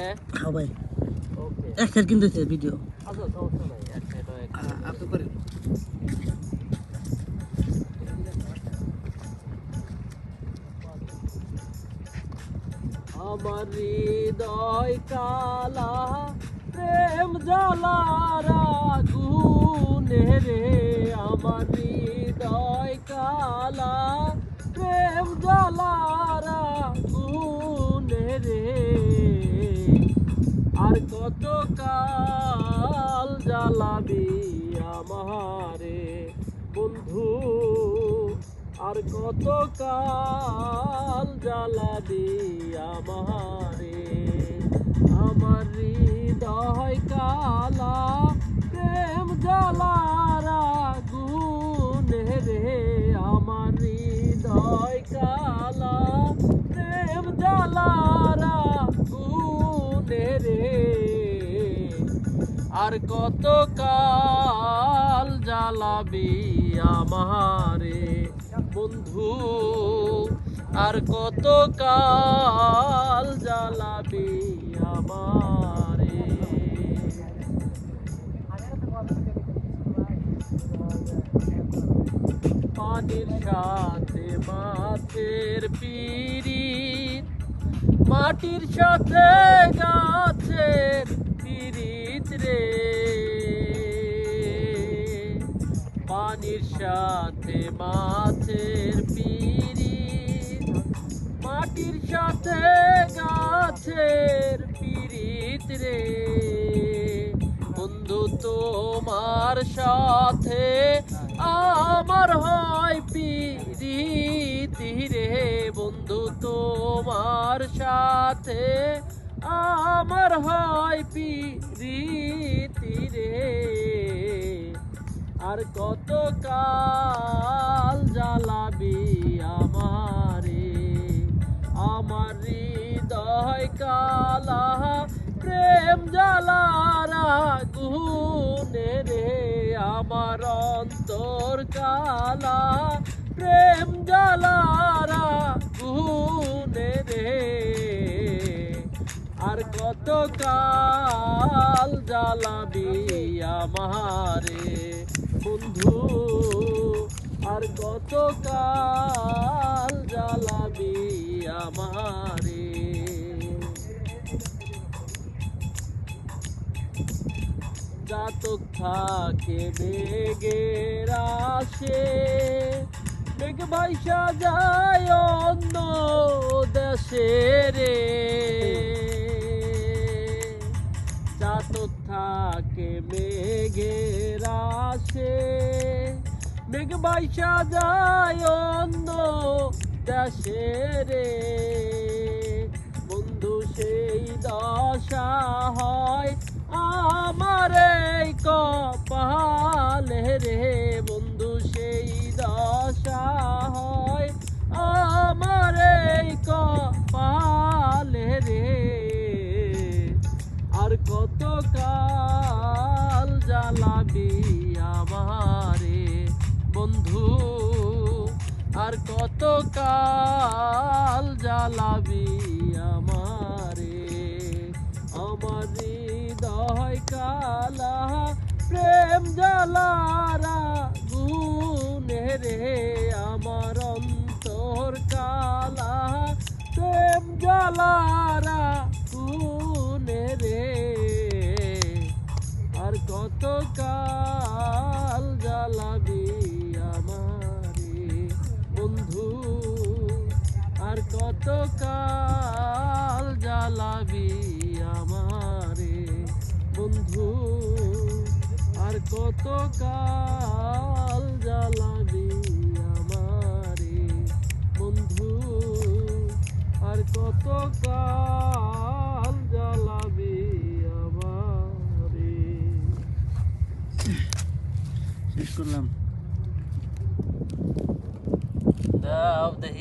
হ্যাঁ ভাই ওকে এক সাইড কিনতেছে ভিডিও আচ্ছা সমস্যা নাই এক সাইড আপনি করেন আমার হৃদয় কালা প্রেম জ্বালারা গুনে রে আমার হৃদয় কালা প্রেম জ্বালারা গুনে রে আর কত কাল জ্বালাবি আমারে বন্ধু আর কত কাল জ্বালাবি আমারে আমার হৃদয় কালা প্রেম জ্বালারা গুনে রে আমার হৃদয় কালা প্রেম জ্বালারা গুনে রে আর কত কাল জ্বালাবি আমারে বন্ধু আর কত কাল জ্বালাবি আমারে পানির সাথে মাছের পিরিত মাটির সাথে গাছের পিরিত রে পানির সাথে মাছের পিরিত মাটির সাথে গাছের পিরিত রে বন্ধু তোমার সাথে আমার হয় পিরিত রে বন্ধু তোমার সাথে আমার হয় পিরিত রে আর কত কাল জ্বালাবি আমারে আমার হৃদয় কালা প্রেম জ্বালারা গুনে রে আমার অন্তর কালা প্রেম জ্বালারা গুনে রে আর কত কাল জ্বালাবি আমারে বন্ধু আর কত কাল জ্বালাবি আমারে জাতক থাকে বেগের আসে বেগ ভাইসা যায় অন্য দেশে রে জাতক থাকে মেঘের আসে মেঘ ভাইসা যায় অন্য দেশে রে বন্ধু সেই দশা হয় আমার এই কপালে রে বন্ধু সেই দশা হয় আমার এই কপালে রে আর কত কাল জ্বালাবি আমারে বন্ধু আর কত কাল জ্বালাবি আমারে আমার হৃদয় কালা প্রেম জ্বালারা গুনে রে আমার অন্তর কালা প্রেম জ্বালারা গুনে রে আর কত কাল জ্বালাবি আমারে বন্ধু আর কত কাল জ্বালাবি আমারে বন্ধু আর কত কাল জ্বালাবি আমারে বন্ধু আর কত কাল জ্বালাবি আমারে শেষ করলাম দাও দেখি